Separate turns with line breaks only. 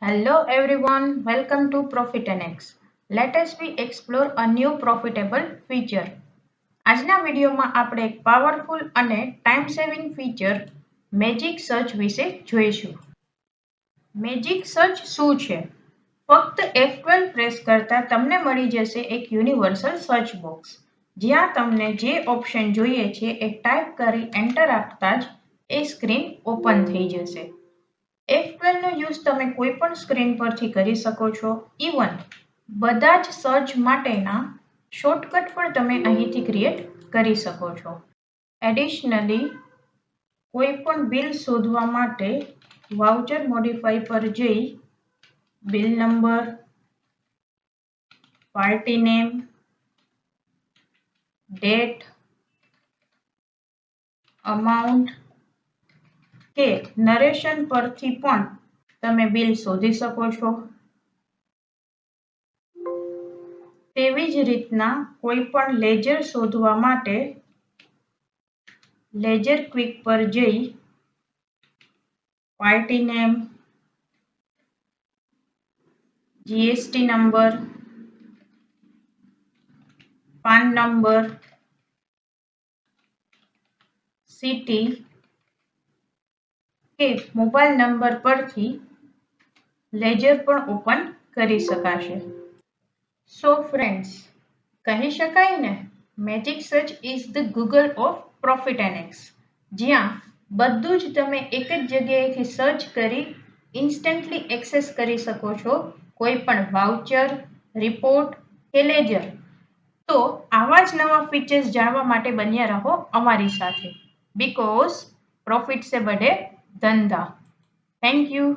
Hello everyone, welcome to Profit NX. Let us we explore a new profitable feature. આજના વિડીયોમાં આપણે એક powerful અને time saving feature magic search વિશે જોઈશું. મેજિક સર્ચ શું છે? ફક્ત F12 પ્રેસ કરતા તમને મળી જશે એક યુનિવર્સલ સર્ચ બોક્સ જ્યાં તમને જે ઓપ્શન જોઈએ છે એ ટાઈપ કરી એન્ટર આપતા જ એ સ્ક્રીન ઓપન થઈ જશે. F12 નો યુઝ તમે કોઈ પણ સ્ક્રીન પરથી કરી શકો છો. ઇવન બધા જ સર્ચ માટેના શોર્ટકટ પણ તમે અહીંથી ક્રિએટ કરી શકો છો. એડિશનલી કોઈ પણ બિલ શોધવા માટે વાઉચર મોડિફાઈ પર જઈ bill number, party name, date, amount કે નરેશન પરથી પણ તમે બિલ શોધી શકો છો. તેવી જ રીતના કોઈ પણ લેજર શોધવા માટે લેજર ક્વિક પર જઈ party name, GST number, PAN number, city કે મોબાઈલ નંબર પરથી લેજર પણ ઓપન કરી શકાશે. સો ફ્રેન્ડ્સ, કહી શકાય ને magic search is the Google of Profit NX, જ્યાં બધું જ તમે એક જ જગ્યાએથી સર્ચ કરી ઇન્સ્ટન્ટલી એક્સેસ કરી શકો છો કોઈ પણ વાઉચર, રિપોર્ટ કે લેજર. તો આવા જ નવા ફીચર્સ જાણવા માટે બન્યા રહો અમારી સાથે, બીકોઝ પ્રોફિટ સે બડે ધંધા. Thank you.